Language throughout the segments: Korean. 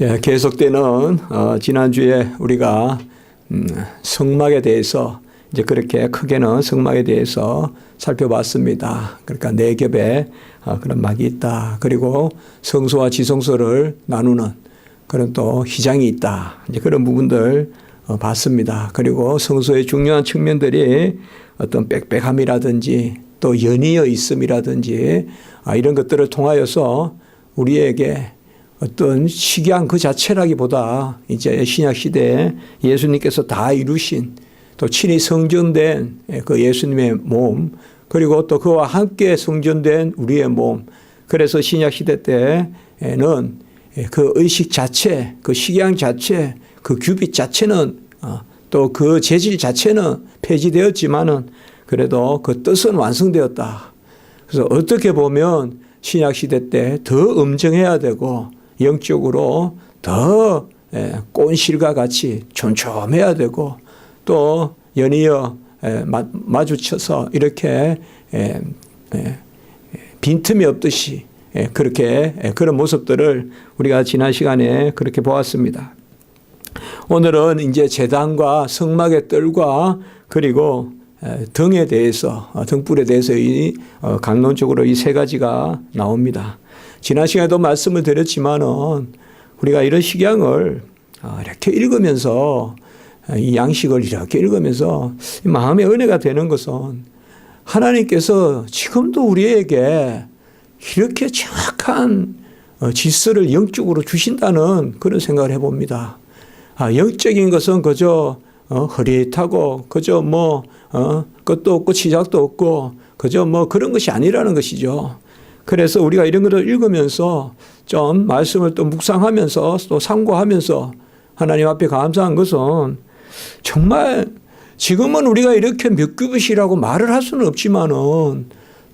예, 계속되는 지난주에 우리가 성막에 대해서 이제 그렇게 크게는 성막에 대해서 살펴봤습니다. 그러니까 네 겹의 그런 막이 있다. 그리고 성소와 지성소를 나누는 그런 또 휘장이 있다. 이제 그런 부분들 봤습니다. 그리고 성소의 중요한 측면들이 어떤 빽빽함이라든지 또 연이어 있음이라든지 이런 것들을 통하여서 우리에게 어떤 식양 그 자체라기보다 이제 신약 시대에 예수님께서 다 이루신 또 친히 성전된 그 예수님의 몸, 그리고 또 그와 함께 성전된 우리의 몸. 그래서 신약 시대 때에는 그 의식 자체, 그 식양 자체, 그 규빗 자체는 또 그 재질 자체는 폐지되었지만은 그래도 그 뜻은 완성되었다. 그래서 어떻게 보면 신약 시대 때 더 엄정해야 되고 영적으로 더 꼰실과 같이 촘촘해야 되고 또 연이어 마주쳐서 이렇게 빈틈이 없듯이 그렇게 그런 모습들을 우리가 지난 시간에 그렇게 보았습니다. 오늘은 이제 제단과 성막의 뜰과 그리고 등에 대해서 등불에 대해서 강론적으로 이 세 가지가 나옵니다. 지난 시간에도 말씀을 드렸지만은 우리가 이런 식양을 이렇게 읽으면서 이 양식을 이렇게 읽으면서 마음의 은혜가 되는 것은 하나님께서 지금도 우리에게 이렇게 정확한 질서를 영적으로 주신다는 그런 생각을 해봅니다. 영적인 것은 그저 흐릿하고 그저 끝도 없고 시작도 없고 그저 그런 것이 아니라는 것이죠. 그래서 우리가 이런 것을 읽으면서 좀 말씀을 또 묵상하면서 또 상고하면서 하나님 앞에 감사한 것은 정말 지금은 우리가 이렇게 몇 규빗이라고 말을 할 수는 없지만은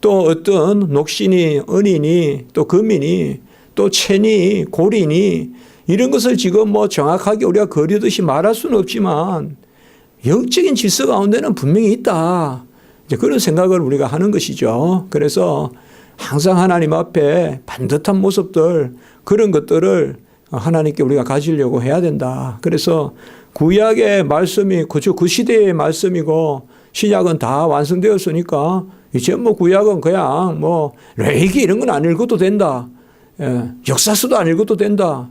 또 어떤 녹신이, 은인이, 또 금인이, 또 채니, 고린이 이런 것을 지금 정확하게 우리가 거리듯이 말할 수는 없지만 영적인 질서 가운데는 분명히 있다. 이제 그런 생각을 우리가 하는 것이죠. 그래서 항상 하나님 앞에 반듯한 모습들 그런 것들을 하나님께 우리가 가지려고 해야 된다. 그래서 구약의 말씀이 그 시대의 말씀이고 신약은 다 완성되었으니까 이제 구약은 그냥 레위기 이런 건 안 읽어도 된다. 역사서도 안 읽어도 된다.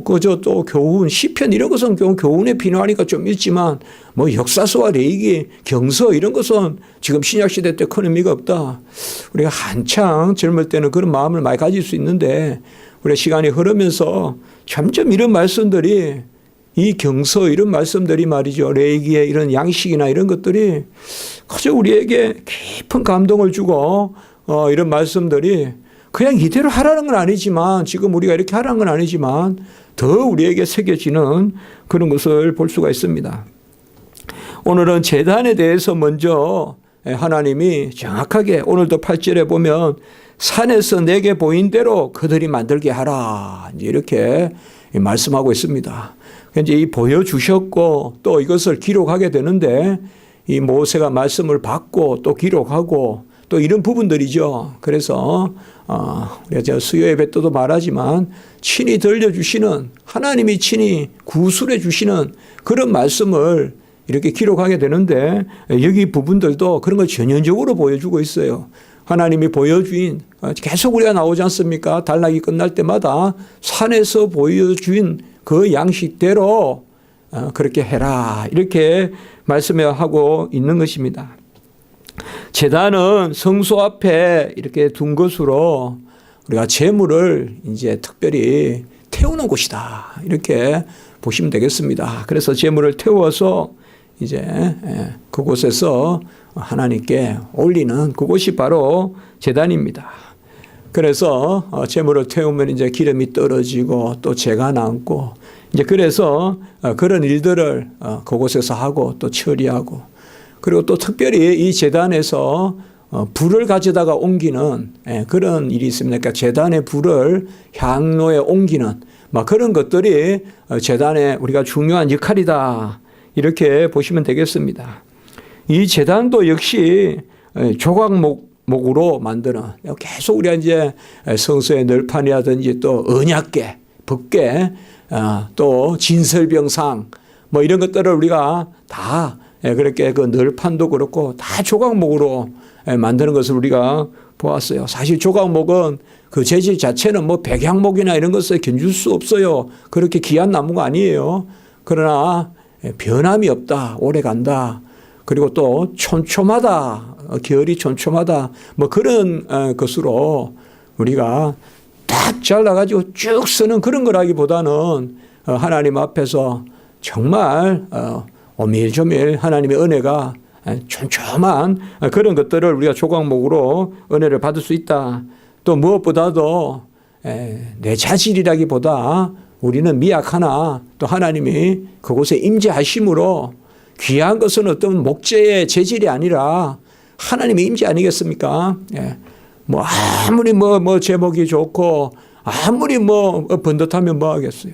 그저 또 교훈, 시편 이런 것은 교훈에 필요하니까 좀 있지만 역사서와 레위기, 경서 이런 것은 지금 신약 시대 때 큰 의미가 없다. 우리가 한창 젊을 때는 그런 마음을 많이 가질 수 있는데 우리가 시간이 흐르면서 점점 이런 말씀들이 이 경서 이런 말씀들이 말이죠. 레위기의 이런 양식이나 이런 것들이 그저 우리에게 깊은 감동을 주고 이런 말씀들이 그냥 이대로 하라는 건 아니지만 지금 우리가 이렇게 하라는 건 아니지만 더 우리에게 새겨지는 그런 것을 볼 수가 있습니다. 오늘은 제단에 대해서 먼저 하나님이 정확하게 오늘도 8절에 보면 산에서 내게 보인 대로 그들이 만들게 하라 이렇게 말씀하고 있습니다. 이제 이 보여주셨고 또 이것을 기록하게 되는데 이 모세가 말씀을 받고 또 기록하고 또 이런 부분들이죠. 그래서 우리가 수요 예배 때도 말하지만 친히 들려주시는 하나님이 친히 구술해 주시는 그런 말씀을 이렇게 기록하게 되는데 여기 부분들도 그런 걸 전형적으로 보여주고 있어요. 하나님이 보여주인 계속 우리가 나오지 않습니까? 단락이 끝날 때마다 산에서 보여주인 그 양식대로 그렇게 해라 이렇게 말씀하고 있는 것입니다. 제단은 성소 앞에 이렇게 둔 것으로 우리가 제물을 이제 특별히 태우는 곳이다. 이렇게 보시면 되겠습니다. 그래서 제물을 태워서 이제 그곳에서 하나님께 올리는 그곳이 바로 제단입니다. 그래서 제물을 태우면 이제 기름이 떨어지고 또 재가 남고 이제 그래서 그런 일들을 그곳에서 하고 또 처리하고 그리고 또 특별히 이 제단에서 불을 가져다가 옮기는 그런 일이 있습니다. 그러니까 제단의 불을 향로에 옮기는 그런 것들이 제단의 우리가 중요한 역할이다. 이렇게 보시면 되겠습니다. 이 제단도 역시 조각목으로 만드는 계속 우리가 이제 성소의 널판이라든지 또 언약궤 법궤, 또 진설병상 뭐 이런 것들을 우리가 다 그렇게 그 널판도 그렇고 다 조각목으로 만드는 것을 우리가 보았어요. 사실 조각목은 그 재질 자체는 뭐 백향목이나 이런 것을 견줄 수 없어요. 그렇게 귀한 나무가 아니에요. 그러나 변함이 없다, 오래 간다. 그리고 또 촘촘하다, 결이 촘촘하다. 뭐 그런 것으로 우리가 딱 잘라가지고 쭉 쓰는 그런 거라기보다는 하나님 앞에서 정말 오밀조밀 하나님의 은혜가 촘촘한 그런 것들을 우리가 조각목으로 은혜를 받을 수 있다. 또 무엇보다도 내 자질이라기보다 우리는 미약하나 또 하나님이 그곳에 임재하심으로 귀한 것은 어떤 목재의 재질이 아니라 하나님의 임재 아니겠습니까? 뭐 아무리 뭐 제목이 좋고 아무리 뭐 번듯하면 뭐 하겠어요.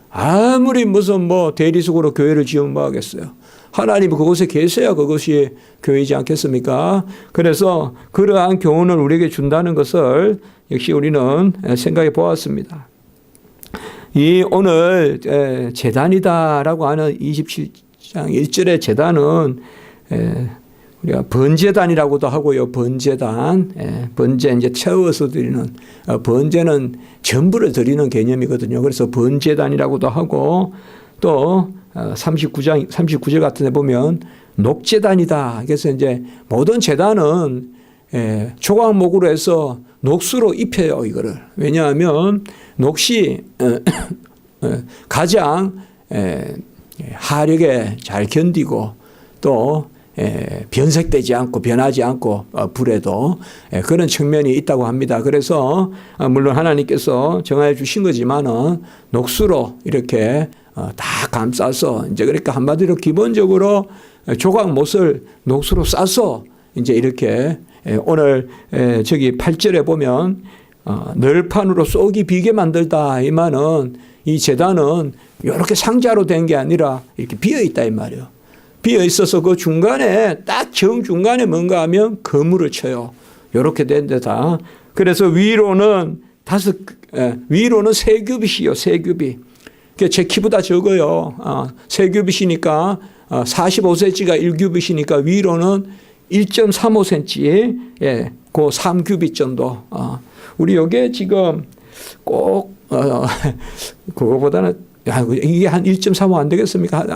아무리 무슨 뭐 대리석으로 교회를 지으면 뭐 하겠어요. 하나님이 그곳에 계셔야 그것이 교회이지 않겠습니까? 그래서 그러한 교훈을 우리에게 준다는 것을 역시 우리는 생각해 보았습니다. 이 오늘 제단이다라고 하는 27장 1절의 제단은 우리가 번제단이라고도 하고요. 번제단. 번제 이제 채워서 드리는, 번제는 전부를 드리는 개념이거든요. 그래서 번제단이라고도 하고 또 39절 같은 데 보면 녹제단이다. 그래서 이제 모든 제단은 조각목으로 해서 녹수로 입혀요, 이거를. 왜냐하면 녹시 가장 하력에 잘 견디고 또 변색되지 않고 변하지 않고 불에도 그런 측면이 있다고 합니다. 그래서 물론 하나님께서 정하여 주신 거지만은 녹수로 이렇게 다 감싸서 이제 그러니까 한마디로 기본적으로 조각못을 녹수로 싸서 이제 이렇게 오늘 저기 8절에 보면 널판으로 쏙이 비게 만들다 이 말은 이 제단은 이렇게 상자로 된 게 아니라 이렇게 비어 있다 이 말이에요. 비어 있어서 그 중간에 딱 정중간에 뭔가 하면 거물을 쳐요. 이렇게 된 데다. 그래서 위로는 위로는 3규빗이요. 3규빗. 제 키보다 적어요. 3규빗이니까 45cm가 1규빗이니까 위로는 1.35cm, 그 3규빗 정도. 우리 요게 지금 꼭 그거보다는 이게 한 1.35 안 되겠습니까?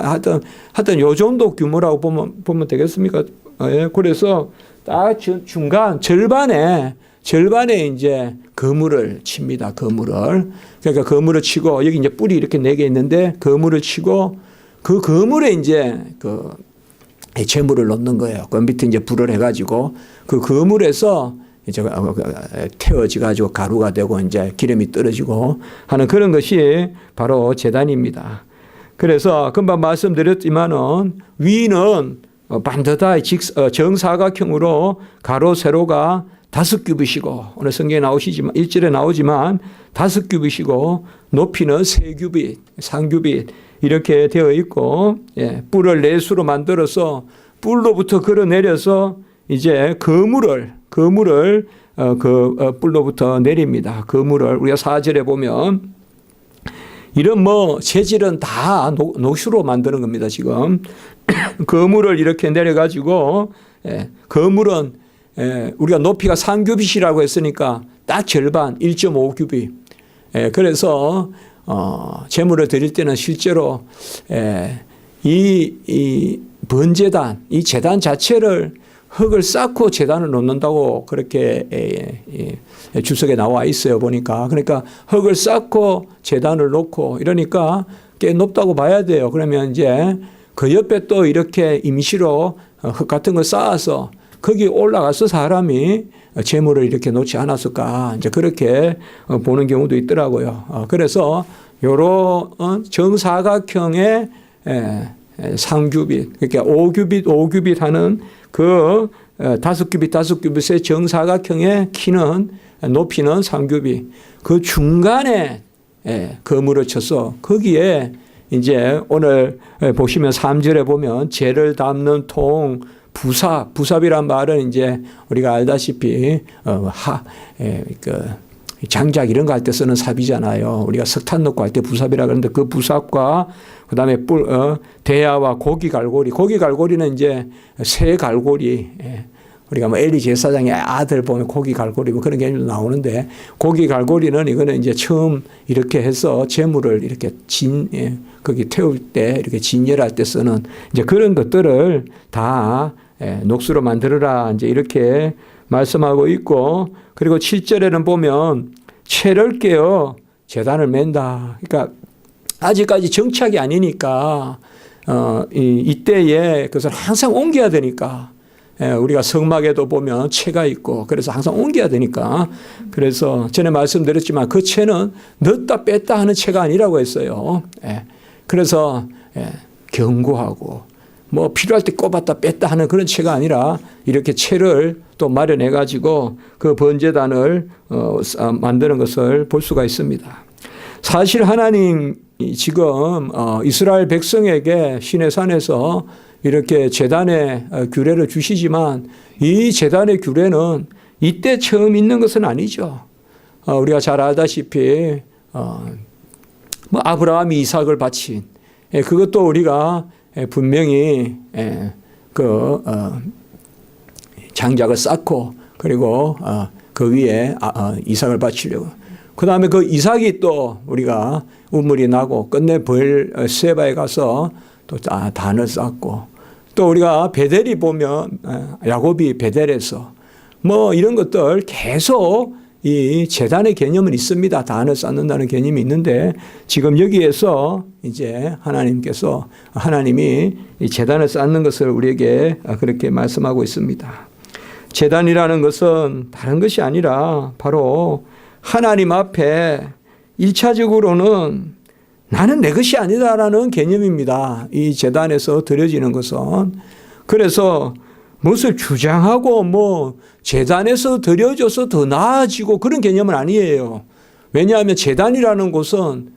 하여튼 요 정도 규모라고 보면 되겠습니까? 그래서 딱 중간 절반에 이제 거물을 칩니다. 거물을. 그러니까 거물을 치고 여기 이제 뿔이 이렇게 4개 있는데 거물을 치고 그 거물에 이제 그 재물을 넣는 거예요. 그 밑에 이제 불을 해가지고 그 거물에서 이제 태워져 가지고 가루가 되고 이제 기름이 떨어지고 하는 그런 것이 바로 제단입니다. 그래서 금방 말씀드렸지만은 위는 반듯하게 정사각형으로 가로 세로가 5규빗이고 오늘 성경에 나오시지만 1절에 나오지만 5규빗이고 높이는 3규빗, 3규빗 이렇게 되어 있고 뿔을 4수로 만들어서 뿔로부터 걸어내려서 이제 거물을 뿔로부터 내립니다. 거물을 우리가 4절에 보면 이런 뭐 재질은 다 녹수로 만드는 겁니다. 지금 거물을 이렇게 내려가지고 거물은 우리가 높이가 3규빗이라고 했으니까 딱 절반 1.5규빗. 그래서 제물을 드릴 때는 실제로 이 번제단, 이 제단 자체를 흙을 쌓고 제단을 놓는다고 그렇게 주석에 나와 있어요. 보니까. 그러니까 흙을 쌓고 제단을 놓고 이러니까 꽤 높다고 봐야 돼요. 그러면 이제 그 옆에 또 이렇게 임시로 흙 같은 걸 쌓아서 거기 올라가서 사람이 제물을 이렇게 놓지 않았을까. 이제 그렇게 보는 경우도 있더라고요. 그래서 요런 정사각형의 3규빗, 그러니까 5규빗 하는 그 5규빗의 정사각형의 키는 높이는 3규빗. 그 중간에 거물을 쳐서 거기에 이제 오늘 보시면 3절에 보면 재를 담는 통, 부삽이란 말은 이제 우리가 알다시피 장작 이런 거 할 때 쓰는 삽이잖아요. 우리가 석탄 넣고 할 때 부삽이라 그러는데 그 부삽과 그다음에 대야와 고기 갈고리는 이제 새 갈고리. 우리가 뭐 엘리 제사장의 아들 보면 고기 갈고리 뭐 그런 개념도 나오는데 고기 갈고리는 이거는 이제 처음 이렇게 해서 재물을 이렇게 거기 태울 때 이렇게 진열할 때 쓰는 이제 그런 것들을 다 녹수로 만들어라 이제 이렇게 말씀하고 있고 그리고 7절에는 보면 채를 깨어 제단을 맨다. 그러니까 아직까지 정착이 아니니까 이때에 그것을 항상 옮겨야 되니까 우리가 성막에도 보면 채가 있고 그래서 항상 옮겨야 되니까 그래서 전에 말씀드렸지만 그 채는 넣었다 뺐다 하는 채가 아니라고 했어요. 그래서 견고하고 뭐 필요할 때 꼽았다 뺐다 하는 그런 채가 아니라 이렇게 채를 또 마련해 가지고 그 번제단을 만드는 것을 볼 수가 있습니다. 사실 하나님 지금 이스라엘 백성에게 시내산에서 이렇게 제단의 규례를 주시지만 이 제단의 규례는 이때 처음 있는 것은 아니죠. 우리가 잘 알다시피 뭐 아브라함이 이삭을 바친 그것도 우리가 분명히 그 장작을 쌓고 그리고 그 위에 이삭을 바치려고. 그 다음에 그 이삭이 또 우리가 우물이 나고 끝내 브엘세바에 가서 또 단을 쌓고 또 우리가 베델이 보면 야곱이 베델에서 뭐 이런 것들 계속 이 제단의 개념은 있습니다. 단을 쌓는다는 개념이 있는데 지금 여기에서 이제 하나님이 이 제단을 쌓는 것을 우리에게 그렇게 말씀하고 있습니다. 제단이라는 것은 다른 것이 아니라 바로 하나님 앞에 1차적으로는 나는 내 것이 아니다라는 개념입니다. 이 제단에서 드려지는 것은. 그래서 무엇을 주장하고 뭐 제단에서 드려져서 더 나아지고 그런 개념은 아니에요. 왜냐하면 제단이라는 곳은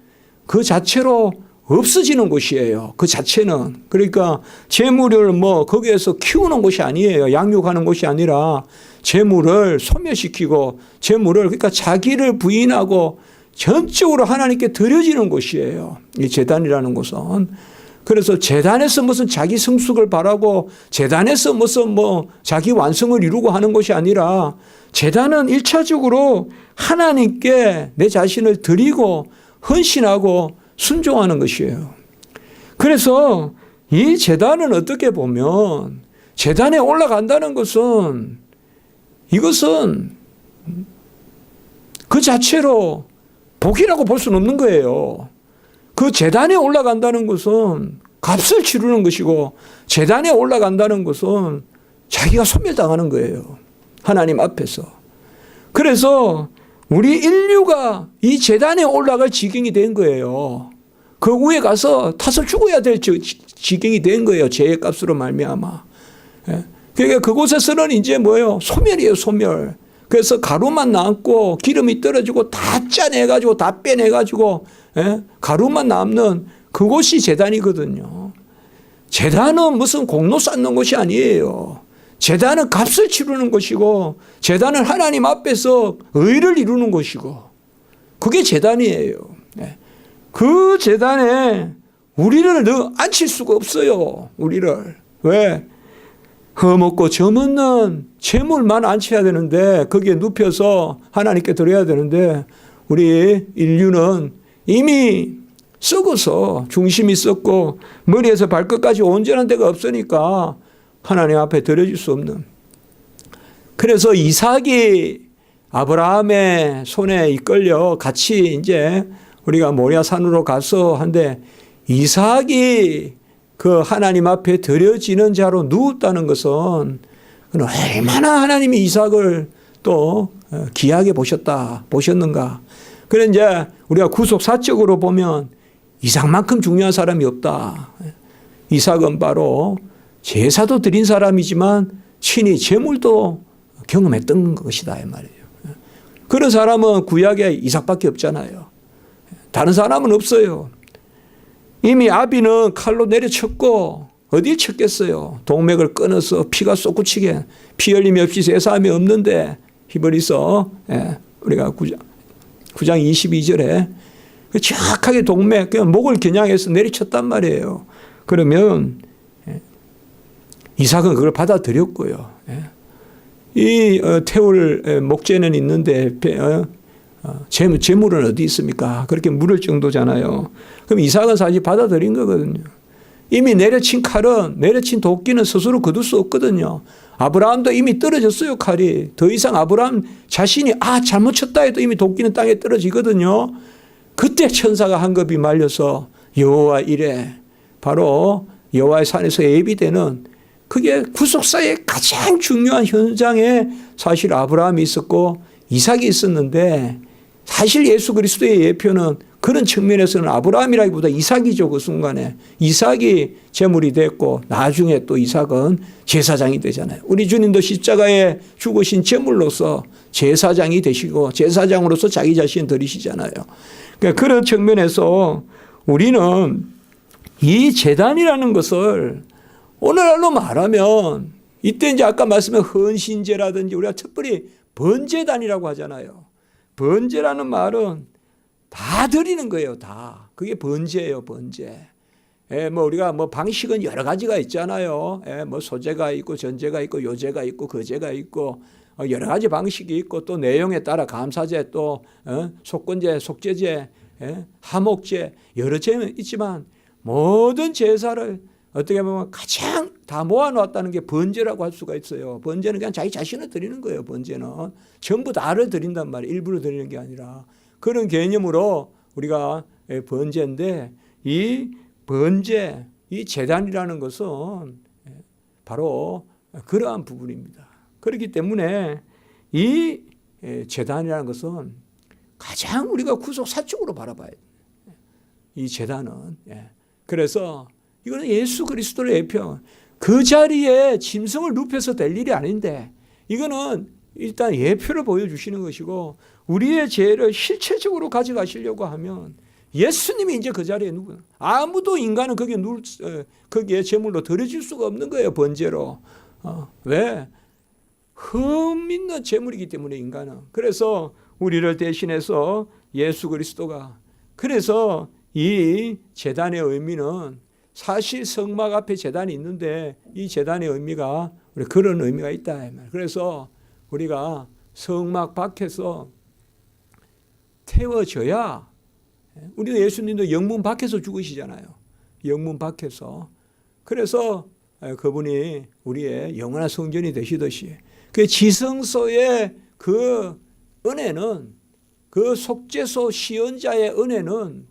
그 자체로 없어지는 곳이에요. 그 자체는. 그러니까 재물을 뭐 거기에서 키우는 곳이 아니에요. 양육하는 곳이 아니라 재물을 소멸시키고 재물을 그러니까 자기를 부인하고 전적으로 하나님께 드려지는 곳이에요. 이 제단이라는 곳은. 그래서 제단에서 무슨 자기 성숙을 바라고 제단에서 무슨 뭐 자기 완성을 이루고 하는 것이 아니라 제단은 1차적으로 하나님께 내 자신을 드리고 헌신하고 순종하는 것이에요. 그래서 이 제단은 어떻게 보면 제단에 올라간다는 것은 이것은 그 자체로 복이라고 볼 수는 없는 거예요. 그 제단에 올라간다는 것은 값을 치르는 것이고 제단에 올라간다는 것은 자기가 소멸당하는 거예요. 하나님 앞에서. 그래서 우리 인류가 이 제단에 올라갈 지경이 된 거예요. 그 위에 가서 타서 죽어야 될 지경이 된 거예요. 죄의 값으로 말미암아. 그러니까 그곳에서는 이제 뭐예요? 소멸이에요, 소멸. 그래서 가루만 남고 기름이 떨어지고 다 짜내가지고 다 빼내가지고 가루만 남는 그곳이 제단이거든요. 제단은 무슨 공로 쌓는 곳이 아니에요. 제단은 값을 치르는 것이고 제단은 하나님 앞에서 의를 이루는 것이고 그게 제단이에요. 그 제단에 우리를 앉힐 수가 없어요. 우리를. 왜? 허먹고 점없는 재물만 앉혀야 되는데 거기에 눕혀서 하나님께 드려야 되는데 우리 인류는 이미 썩어서 중심이 썩고 머리에서 발끝까지 온전한 데가 없으니까 하나님 앞에 드려질 수 없는. 그래서 이삭이 아브라함의 손에 이끌려 같이 이제 우리가 모리아산으로 가서 한데 이삭이 그 하나님 앞에 드려지는 자로 누웠다는 것은 얼마나 하나님이 이삭을 또 귀하게 보셨는가. 그래 이제 우리가 구속사적으로 보면 이삭만큼 중요한 사람이 없다. 이삭은 바로 제사도 드린 사람이지만 친히 제물도 경험했던 것이다 이 말이에요. 그런 사람은 구약에 이삭밖에 없잖아요. 다른 사람은 없어요. 이미 아비는 칼로 내려쳤고 어딜 쳤겠어요. 동맥을 끊어서 피가 쏟구치게 피 흘림이 없이 세사함이 없는데 히브리서 우리가 9장 22절에 정확하게 동맥, 목을 겨냥해서 내리쳤단 말이에요. 그러면 이삭은 그걸 받아들였고요. 이 태울 목재는 있는데 재물은 어디 있습니까? 그렇게 물을 정도잖아요. 그럼 이삭은 사실 받아들인 거거든요. 이미 내려친 칼은, 내려친 도끼는 스스로 거둘 수 없거든요. 아브라함도 이미 떨어졌어요, 칼이. 더 이상 아브라함 자신이 잘못 쳤다 해도 이미 도끼는 땅에 떨어지거든요. 그때 천사가 한급이 말려서 여호와 이래, 바로 여호와의 산에서 예비되는, 그게 구속사의 가장 중요한 현장에 사실 아브라함이 있었고 이삭이 있었는데, 사실 예수 그리스도의 예표는 그런 측면에서는 아브라함이라기보다 이삭이죠. 그 순간에 이삭이 제물이 됐고 나중에 또 이삭은 제사장이 되잖아요. 우리 주님도 십자가에 죽으신 제물로서 제사장이 되시고 제사장으로서 자기 자신 드리시잖아요. 그러니까 그런 측면에서 우리는 이 제단이라는 것을 오늘날로 말하면, 이때 이제 아까 말씀한 헌신제라든지 우리가 특별히 번제단이라고 하잖아요. 번제라는 말은 다 드리는 거예요, 다. 그게 번제예요, 번제. 우리가 방식은 여러 가지가 있잖아요. 소제가 있고, 전제가 있고, 요제가 있고, 거제가 있고, 여러 가지 방식이 있고, 또 내용에 따라 감사제, 또 속건제, 속제제, 하목제, 여러 제는 있지만 모든 제사를 어떻게 보면 가장 다 모아놓았다는 게 번제라고 할 수가 있어요. 번제는 그냥 자기 자신을 드리는 거예요. 번제는 전부 다를 드린단 말이에요. 일부러 드리는 게 아니라. 그런 개념으로 우리가 번제인데, 이 번제, 이 제단이라는 것은 바로 그러한 부분입니다. 그렇기 때문에 이 제단이라는 것은 가장 우리가 구속 사적으로 바라봐야 돼요. 이 제단은. 그래서 이거는 예수 그리스도의 예표. 그 자리에 짐승을 눕혀서 될 일이 아닌데, 이거는 일단 예표를 보여주시는 것이고, 우리의 죄를 실체적으로 가져가시려고 하면 예수님이 이제 그 자리에 누구나, 아무도 인간은 거기에 제물로 드려질 수가 없는 거예요, 번제로. 왜? 흠있는 제물이기 때문에 인간은. 그래서 우리를 대신해서 예수 그리스도가, 그래서 이 제단의 의미는 사실 성막 앞에 제단이 있는데, 이 제단의 의미가 우리 그런 의미가 있다. 그래서 우리가 성막 밖에서 태워져야, 우리도 예수님도 영문 밖에서 죽으시잖아요. 영문 밖에서. 그래서 그분이 우리의 영원한 성전이 되시듯이, 그 지성소의 그 은혜는, 그 속죄소 시언자의 은혜는,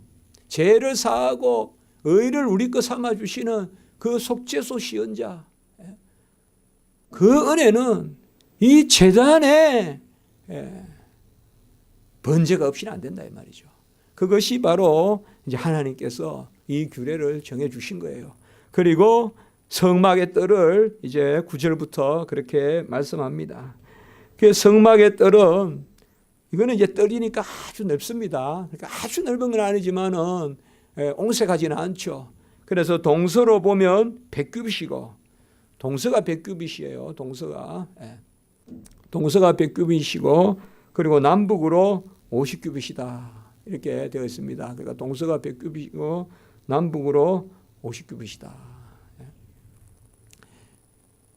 죄를 사하고 의를 우리 것 삼아주시는 그 속죄소 시언자, 그 은혜는 이 제단에 번제가 없이는 안 된다 이 말이죠. 그것이 바로 이제 하나님께서 이 규례를 정해 주신 거예요. 그리고 성막의 뜰을 이제 9절부터 그렇게 말씀합니다. 그 성막의 뜰은, 이거는 이제 뜰이니까 아주 넓습니다. 그러니까 아주 넓은 건 아니지만은 옹색하지는 않죠. 그래서 동서로 보면 100규빗이고, 동서가 100규빗이에요. 동서가 100규빗이고, 그리고 남북으로 50규빗이다. 이렇게 되어 있습니다. 그러니까 동서가 100규빗이고 남북으로 50규빗이다.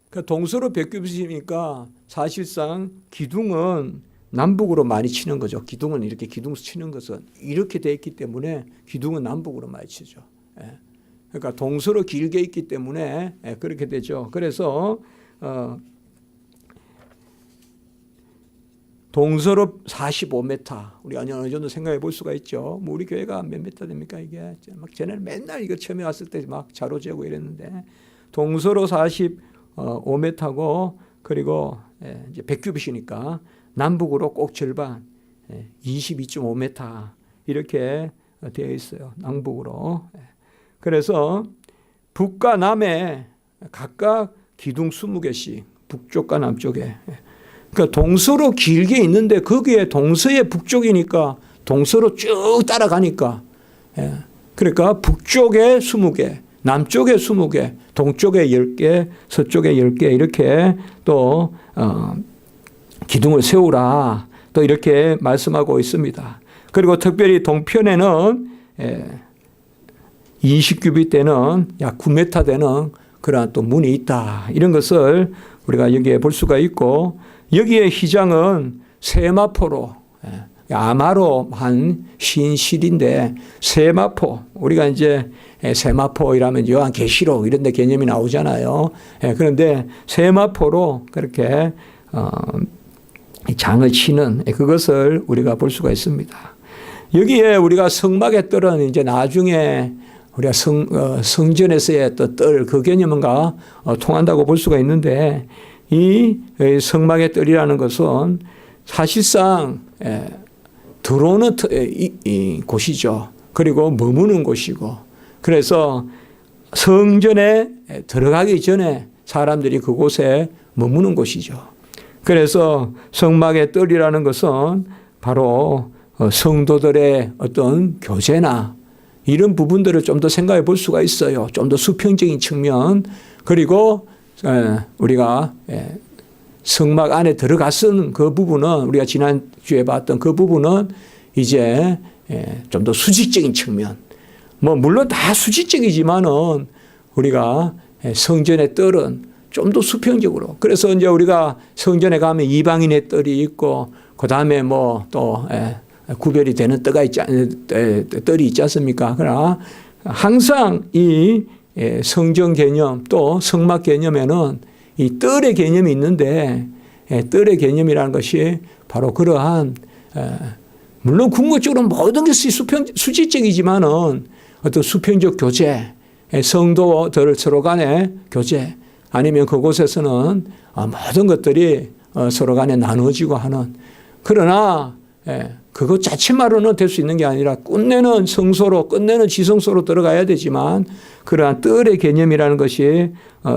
그러니까 동서로 100규빗이니까 사실상 기둥은 남북으로 많이 치는 거죠. 기둥은 이렇게 기둥수 치는 것은 이렇게 되어 있기 때문에 기둥은 남북으로 많이 치죠. 그러니까 동서로 길게 있기 때문에 그렇게 되죠. 그래서 동서로 45m. 우리가 어느 정도 생각해 볼 수가 있죠. 뭐 우리 교회가 몇 미터 됩니까 이게? 막 쟤네는 맨날 이거 처음에 왔을 때 막 자로 재고 이랬는데, 동서로 45m고, 그리고 이제 100규빗이니까 남북으로 꼭 절반 22.5m 이렇게 되어 있어요. 남북으로. 그래서 북과 남에 각각 기둥 20개씩, 북쪽과 남쪽에. 그러니까 동서로 길게 있는데 거기에 동서의 북쪽이니까 동서로 쭉 따라가니까, 그러니까 북쪽에 20개, 남쪽에 20개, 동쪽에 10개, 서쪽에 10개 이렇게 또 기둥을 세우라, 또 이렇게 말씀하고 있습니다. 그리고 특별히 동편에는 20규빗대는 약 9m 되는 그러한 또 문이 있다. 이런 것을 우리가 여기에 볼 수가 있고, 여기에 휘장은 세마포로, 아마로 한 신실인데, 세마포, 우리가 이제 세마포이라면 요한계시록 이런 데 개념이 나오잖아요. 그런데 세마포로 그렇게 장을 치는 그것을 우리가 볼 수가 있습니다. 여기에 우리가 성막의 뜰은 이제 나중에 우리가 성전에서의 또 뜰, 그 개념과 통한다고 볼 수가 있는데, 이 성막의 뜰이라는 것은 사실상 들어오는 곳이죠. 그리고 머무는 곳이고, 그래서 성전에 들어가기 전에 사람들이 그곳에 머무는 곳이죠. 그래서 성막의 뜰이라는 것은 바로 성도들의 어떤 교제나 이런 부분들을 좀 더 생각해 볼 수가 있어요. 좀 더 수평적인 측면, 그리고 우리가 성막 안에 들어갔은 그 부분은, 우리가 지난주에 봤던 그 부분은 이제 좀 더 수직적인 측면, 뭐 물론 다 수직적이지만은 우리가 성전의 뜰은 좀 더 수평적으로, 그래서 이제 우리가 성전에 가면 이방인의 뜰이 있고, 그 다음에 뭐 또 구별이 되는 뜰이 있지 않습니까? 그러나 항상 이 성전 개념 또 성막 개념에는 이 뜰의 개념이 있는데, 뜰의 개념이라는 것이 바로 그러한, 물론 궁극적으로 모든 것이 수직적이지만은 어떤 수평적 교제, 성도들 서로 간의 교제, 아니면 그곳에서는 모든 것들이 서로 간에 나누어지고 하는, 그러나 그것 자체만으로는 될 수 있는 게 아니라 끝내는 성소로, 끝내는 지성소로 들어가야 되지만, 그러한 뜰의 개념이라는 것이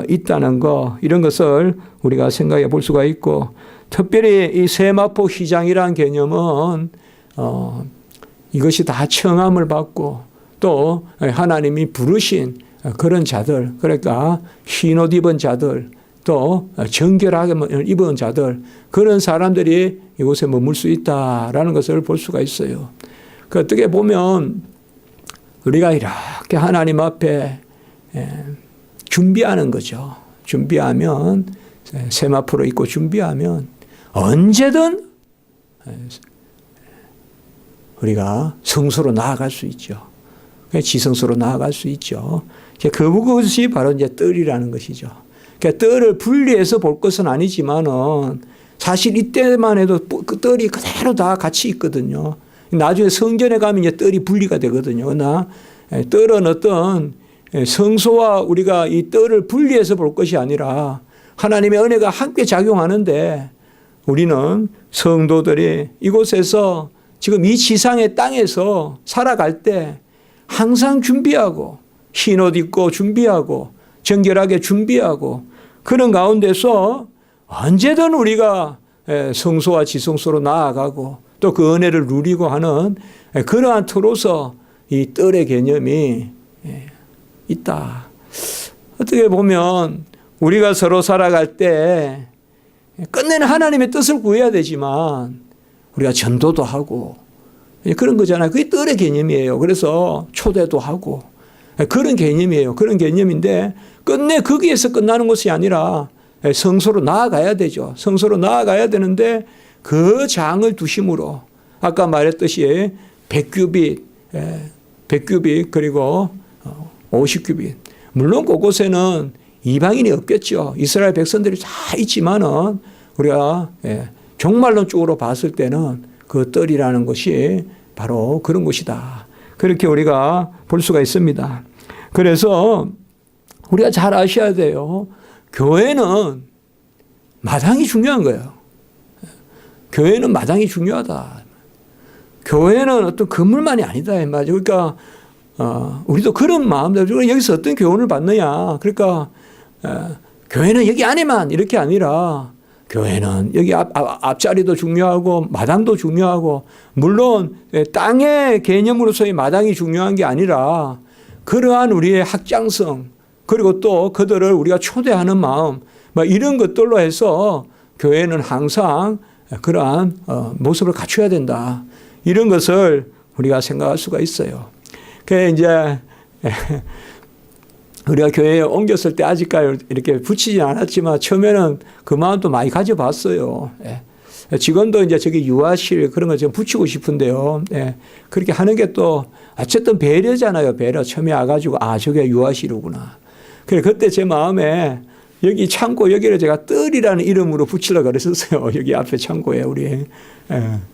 있다는 거, 이런 것을 우리가 생각해 볼 수가 있고, 특별히 이 세마포 휘장이라는 개념은 이것이 다 청함을 받고 또 하나님이 부르신 그런 자들, 그러니까 흰 옷 입은 자들, 또 정결하게 입은 자들, 그런 사람들이 이곳에 머물 수 있다라는 것을 볼 수가 있어요. 그 어떻게 보면 우리가 이렇게 하나님 앞에 준비하는 거죠. 준비하면, 세마포로 입고 준비하면 언제든 우리가 성소로 나아갈 수 있죠. 지성소로 나아갈 수 있죠. 그것이 바로 이제 뜰이라는 것이죠. 그러니까 뜰을 분리해서 볼 것은 아니지만은 사실 이때만 해도 그 뜰이 그대로 다 같이 있거든요. 나중에 성전에 가면 이제 뜰이 분리가 되거든요. 그러나 뜰은 어떤 성소와 우리가 이 뜰을 분리해서 볼 것이 아니라 하나님의 은혜가 함께 작용하는데, 우리는 성도들이 이곳에서 지금 이 지상의 땅에서 살아갈 때 항상 준비하고, 흰 옷 입고 준비하고, 정결하게 준비하고, 그런 가운데서 언제든 우리가 성소와 지성소로 나아가고 또 그 은혜를 누리고 하는 그러한 터로서 이 뜰의 개념이 있다. 어떻게 보면 우리가 서로 살아갈 때 끝내는 하나님의 뜻을 구해야 되지만 우리가 전도도 하고 그런 거잖아요. 그게 뜰의 개념이에요. 그래서 초대도 하고 그런 개념이에요. 그런 개념인데 끝내 거기에서 끝나는 것이 아니라 성소로 나아가야 되죠. 성소로 나아가야 되는데 그 장을 두심으로 아까 말했듯이 100규빗, 100규빗 그리고 50규빗. 물론 그곳에는 이방인이 없겠죠. 이스라엘 백성들이 다 있지만은 우리가 종말론 쪽으로 봤을 때는 그 뜰이라는 것이 바로 그런 것이다. 그렇게 우리가 볼 수가 있습니다. 그래서 우리가 잘 아셔야 돼요. 교회는 마당이 중요한 거예요. 교회는 마당이 중요하다. 교회는 어떤 건물만이 아니다. 이 말이죠. 그러니까 우리도 그런 마음대로 여기서 어떤 교훈을 받느냐. 그러니까 교회는 여기 안에만 이렇게 아니라 교회는 여기 앞자리도 중요하고 마당도 중요하고 물론 땅의 개념으로서의 마당이 중요한 게 아니라 그러한 우리의 확장성 그리고 또 그들을 우리가 초대하는 마음 이런 것들로 해서 교회는 항상 그러한 모습을 갖춰야 된다. 이런 것을 우리가 생각할 수가 있어요. 그 이제 우리가 교회에 옮겼을 때 아직까지 이렇게 붙이지 않았지만 처음에는 그 마음도 많이 가져봤어요. 지금도 이제 저기 유아실 그런 거 좀 붙이고 싶은데요. 그렇게 하는 게 또 어쨌든 배려잖아요. 배려. 처음에 와가지고 저게 유아실이구나. 그래 그때 제 마음에 여기 창고 여기를 제가 뜰이라는 이름으로 붙이려고 그랬었어요. 여기 앞에 창고에 우리.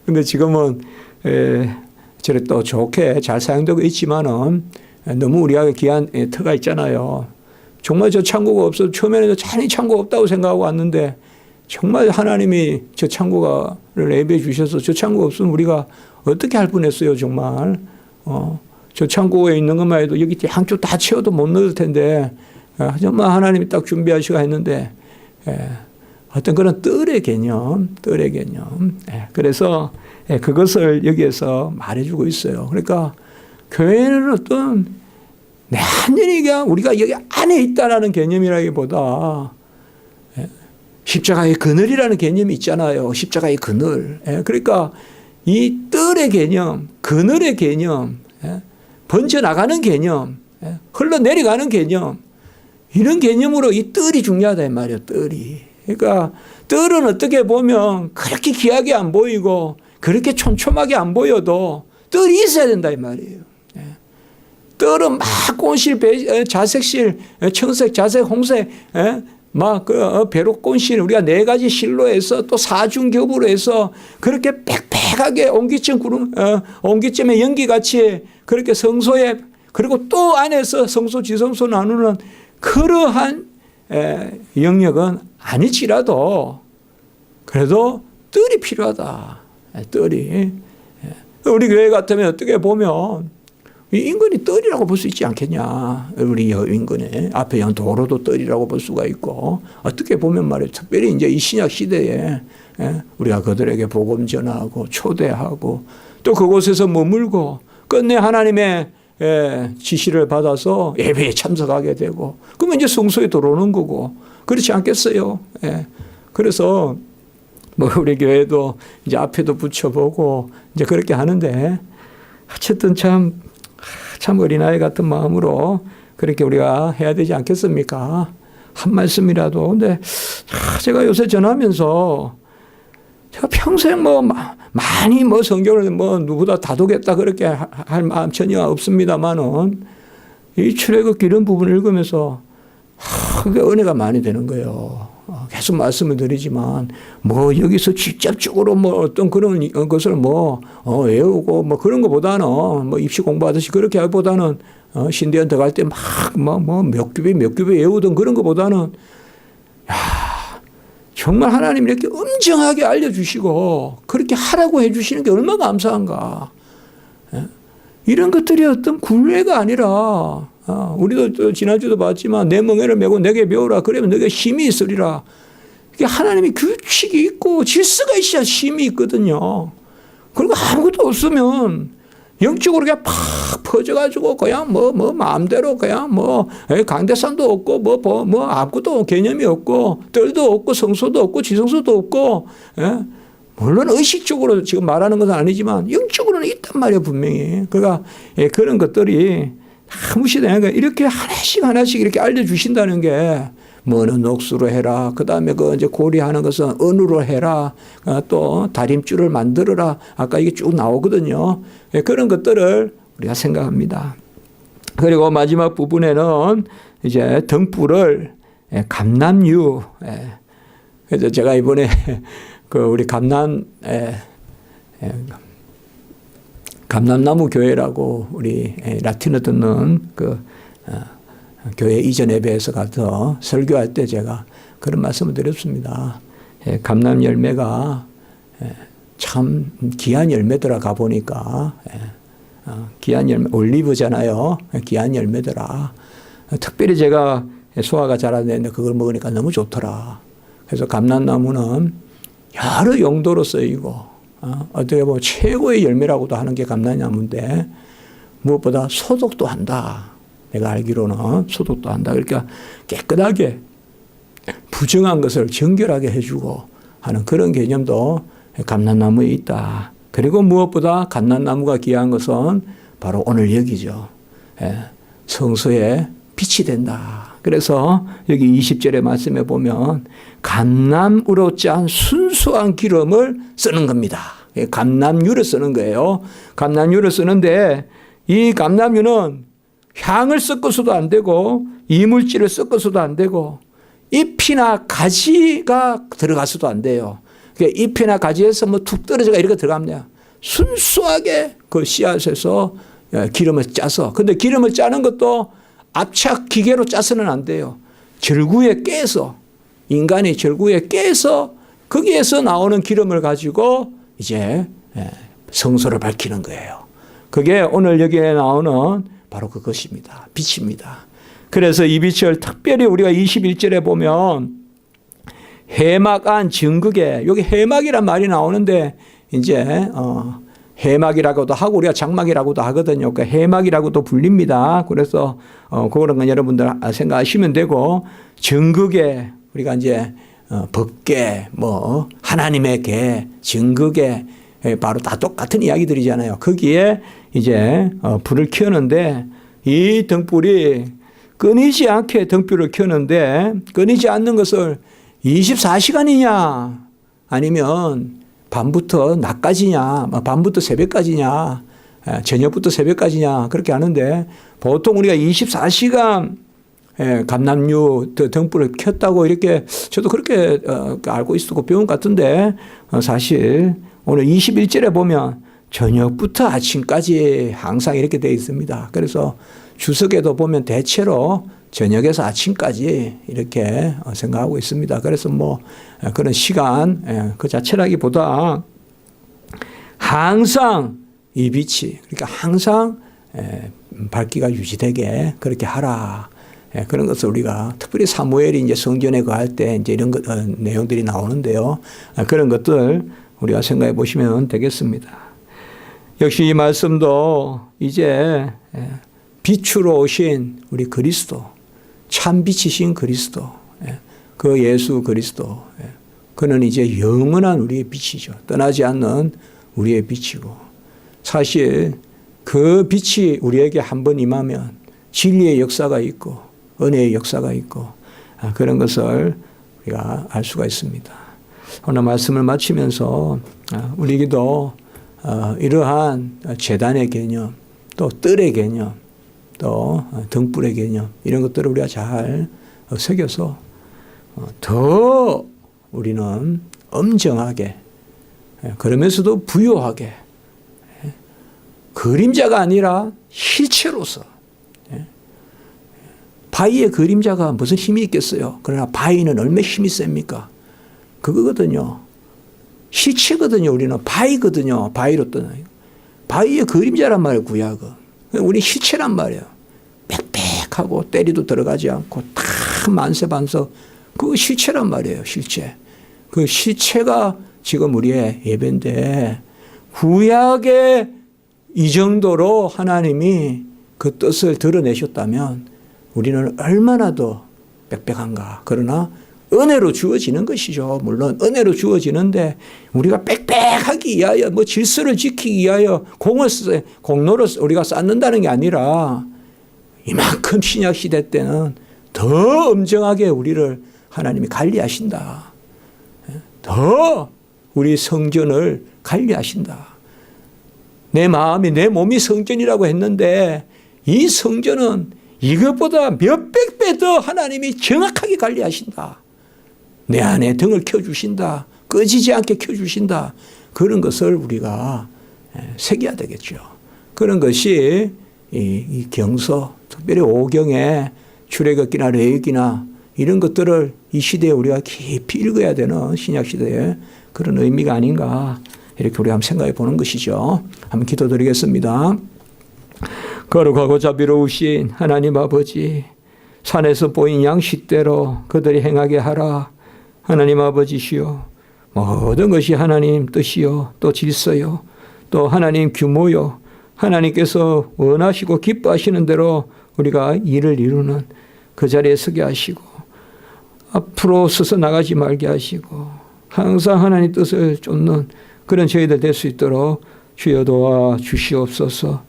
근데 지금은 저래 또 좋게 잘 사용되고 있지만은 너무 우리가 귀한 터가 있잖아요. 정말 저 창고가 없어도 처음에는 잔이 창고가 없다고 생각하고 왔는데 정말 하나님이 저 창고를 예배해 주셔서 저 창고가 없으면 우리가 어떻게 할 뻔했어요, 정말. 저 창고에 있는 것만 해도 여기 양쪽 다 채워도 못 넣을 텐데 정말 하나님이 딱 준비하시고 했는데 어떤 그런 뜰의 개념. 그래서 그것을 여기에서 말해주고 있어요. 그러니까 교회는 어떤 완전히 우리가 여기 안에 있다라는 개념이라기보다 십자가의 그늘이라는 개념이 있잖아요. 십자가의 그늘. 그러니까 이 뜰의 개념, 그늘의 개념, 번져나가는 개념, 흘러내려가는 개념, 이런 개념으로 이 뜰이 중요하다 이 말이에요. 뜰이. 그러니까 뜰은 어떻게 보면 그렇게 귀하게 안 보이고 그렇게 촘촘하게 안 보여도 뜰이 있어야 된다 이 말이에요. 뜰은 막 꽃실, 자색실, 청색, 자색, 홍색, 막 배로 꽃실 우리가 4가지 실로 해서 또 사중겹으로 해서 그렇게 빽빽하게 옹기쯤의 연기같이 그렇게 성소에 그리고 또 안에서 성소 지성소 나누는 그러한 영역은 아니지라도 그래도 뜰이 필요하다. 뜰이. 우리 교회 같으면 어떻게 보면 이 인근이 뜰이라고 볼 수 있지 않겠냐. 우리 인근에 앞에 도로도 뜰이라고 볼 수가 있고 어떻게 보면 말이에요. 특별히 이제 이 신약 시대에 우리가 그들에게 복음 전하고 초대하고 또 그곳에서 머물고 끝내 하나님의 지시를 받아서 예배에 참석하게 되고 그러면 이제 성소에 들어오는 거고 그렇지 않겠어요. 그래서 뭐 우리 교회도 이제 앞에도 붙여보고 이제 그렇게 하는데 어쨌든 참 어린아이 같은 마음으로 그렇게 우리가 해야 되지 않겠습니까? 한 말씀이라도. 근데 제가 요새 전하면서 제가 평생 많이 성경을 누구보다 다독했다 그렇게 할 마음 전혀 없습니다만은 이 출애굽기 이런 부분을 읽으면서 그게 은혜가 많이 되는 거예요. 계속 말씀을 드리지만 여기서 직접적으로 어떤 그런 것을 외우고 그런 것보다는 입시 공부하듯이 그렇게 하기보다는 신대원 들어갈 때 몇 규배 외우던 그런 것보다는 정말 하나님 이렇게 엄정하게 알려주시고 그렇게 하라고 해주시는 게 얼마나 감사한가. 이런 것들이 어떤 굴레가 아니라 우리도 지난주도 봤지만 내 멍에를 메고 내게 배우라 그러면 너게 힘이 있으리라. 이게 하나님이 규칙이 있고 질서가 있어야 힘이 있거든요. 그리고 아무것도 없으면 영적으로 그냥 팍 퍼져가지고 그냥 마음대로 그냥 강대산도 없고 아무것도 개념이 없고 뜰도 없고 성소도 없고 지성소도 없고 물론 의식적으로 지금 말하는 것은 아니지만 영적으로는 있단 말이에요 분명히. 그러니까 그런 것들이 무시되니까 이렇게 하나씩 이렇게 알려주신다는 게 뭐는 녹수로 해라. 그 다음에 이제 고리하는 것은 은으로 해라. 또 다림줄을 만들어라. 아까 이게 쭉 나오거든요. 그런 것들을 우리가 생각합니다. 그리고 마지막 부분에는 이제 등불을 감람유. 그래서 제가 이번에 우리 감람나무 교회라고 우리 라틴어 듣는 교회 이전 예배에서 가서 설교할 때 제가 그런 말씀을 드렸습니다. 감람 열매가 참 귀한 열매더라 가보니까 귀한 열매 올리브잖아요. 귀한 열매더라. 특별히 제가 소화가 잘 안 되는데 그걸 먹으니까 너무 좋더라. 그래서 감람나무는 여러 용도로 쓰이고 어떻게 보면 최고의 열매라고도 하는 게 감람나무인데 무엇보다 소독도 한다. 내가 알기로는 소독도 한다. 그러니까 깨끗하게 부정한 것을 정결하게 해주고 하는 그런 개념도 감람나무에 있다. 그리고 무엇보다 감람나무가 귀한 것은 바로 오늘 여기죠. 성소에 빛이 된다. 그래서 여기 20절의 말씀에 보면 감람으로 짠 순수한 기름을 쓰는 겁니다. 감람유를 쓰는 거예요. 감람유를 쓰는데 이 감람유는 향을 섞어서도 안 되고 이물질을 섞어서도 안 되고 잎이나 가지가 들어가서도 안 돼요. 그러니까 잎이나 가지에서 뭐 툭 떨어져가 이렇게 들어갑니다. 순수하게 그 씨앗에서 기름을 짜서. 근데 기름을 짜는 것도 압착 기계로 짜서는 안 돼요. 절구에 깨서, 인간이 절구에 깨서 거기에서 나오는 기름을 가지고 이제 성소를 밝히는 거예요. 그게 오늘 여기에 나오는 바로 그것입니다. 빛입니다. 그래서 이 빛을 특별히 우리가 21절에 보면 해막한 증극에, 여기 해막이란 말이 나오는데 이제 해막이라고도 하고 우리가 장막이라고도 하거든요. 그러니까 해막이라고도 불립니다. 그래서 그거는 그냥 여러분들 생각하시면 되고, 증극에 우리가 이제 법계, 뭐 하나님의 계, 증극에 바로 다 똑같은 이야기들이잖아요. 거기에 이제 불을 켜는데 이 등불이 끊이지 않게 등불을 켜는데 끊이지 않는 것을 24시간이냐 아니면 밤부터 낮까지냐, 밤부터 새벽까지냐, 저녁부터 새벽까지냐 그렇게 하는데 보통 우리가 24시간 감람유 등불을 켰다고 이렇게 저도 그렇게 알고 있었고 배운 것 같은데 사실 오늘 21절에 보면 저녁부터 아침까지 항상 이렇게 되어 있습니다. 그래서 주석에도 보면 대체로 저녁에서 아침까지 이렇게 생각하고 있습니다. 그래서 뭐 그런 시간 그 자체라기보다 항상 이 빛이 그러니까 항상 밝기가 유지되게 그렇게 하라. 그런 것을 우리가 특별히 사무엘이 이제 성전에 거할 때 이제 이런 내용들이 나오는데요. 그런 것들 우리가 생각해 보시면 되겠습니다. 역시 이 말씀도 이제 빛으로 오신 우리 그리스도, 참 빛이신 그리스도, 그 예수 그리스도, 그는 이제 영원한 우리의 빛이죠. 떠나지 않는 우리의 빛이고, 사실 그 빛이 우리에게 한번 임하면 진리의 역사가 있고 은혜의 역사가 있고 그런 것을 우리가 알 수가 있습니다. 오늘 말씀을 마치면서 우리에게도 이러한 제단의 개념, 또 뜰의 개념, 또 등불의 개념 이런 것들을 우리가 잘 새겨서 더 우리는 엄정하게 그러면서도 부요하게 그림자가 아니라 실체로서 바위의 그림자가 무슨 힘이 있겠어요. 그러나 바위는 얼마나 힘이 셉니까? 그거거든요. 실체거든요. 우리는 바위거든요. 바위로 떠나요. 바위의 그림자란 말이에요. 구약은. 우리 실체란 말이에요. 빽빽하고 때리도 들어가지 않고 다 만세반석. 그 실체란 말이에요. 실체. 그 실체가 지금 우리의 예배인데 구약의 이 정도로 하나님이 그 뜻을 드러내셨다면 우리는 얼마나 더 빽빽한가. 그러나 은혜로 주어지는 것이죠. 물론 은혜로 주어지는데 우리가 빽빽하기 위하여 뭐 질서를 지키기 위하여 공로를 우리가 쌓는다는 게 아니라 이만큼 신약 시대 때는 더 엄정하게 우리를 하나님이 관리하신다. 더 우리 성전을 관리하신다. 내 마음이 내 몸이 성전이라고 했는데 이 성전은 이것보다 몇백 배 더 하나님이 정확하게 관리하신다. 내 안에 등을 켜주신다. 꺼지지 않게 켜주신다. 그런 것을 우리가 새겨야 되겠죠. 그런 것이 이 경서, 특별히 오경의 출애굽기나 레위기나 이런 것들을 이 시대에 우리가 깊이 읽어야 되는 신약시대의 그런 의미가 아닌가 이렇게 우리가 한번 생각해 보는 것이죠. 한번 기도드리겠습니다. 거룩하고 자비로우신 하나님 아버지, 산에서 보인 양식대로 그들이 행하게 하라. 하나님 아버지시여, 모든 것이 하나님 뜻이요, 또 질서요, 또 하나님 규모요, 하나님께서 원하시고 기뻐하시는 대로 우리가 일을 이루는 그 자리에 서게 하시고 앞으로 서서 나가지 말게 하시고 항상 하나님 뜻을 쫓는 그런 저희들 될 수 있도록 주여 도와 주시옵소서.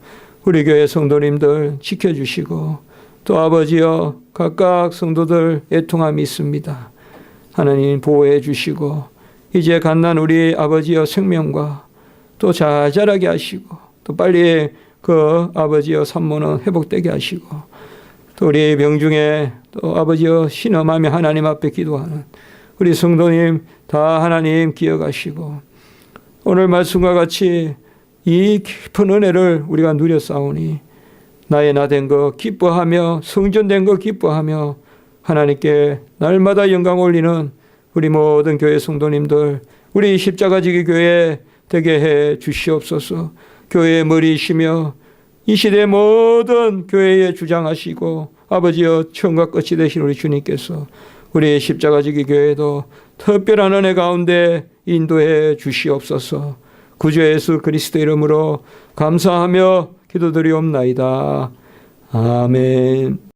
우리 교회 성도님들 지켜주시고 또 아버지여 각각 성도들 애통함이 있습니다. 하나님 보호해 주시고 이제 갓난 우리 아버지여 생명과 또 잘 자라게 하시고 또 빨리 그 아버지여 산모는 회복되게 하시고 또 우리 병중에 또 아버지여 신음하며 하나님 앞에 기도하는 우리 성도님 다 하나님 기억하시고 오늘 말씀과 같이 이 깊은 은혜를 우리가 누렸사오니 나의 나 된 거 기뻐하며 성전된 거 기뻐하며 하나님께 날마다 영광 올리는 우리 모든 교회 성도님들 우리 십자가지기 교회 되게 해 주시옵소서. 교회의 머리이시며 이 시대 모든 교회에 주장하시고 아버지여 처음과 끝이 되신 우리 주님께서 우리 십자가지기 교회도 특별한 은혜 가운데 인도해 주시옵소서. 구주 예수 그리스도 이름으로 감사하며 기도드리옵나이다. 아멘.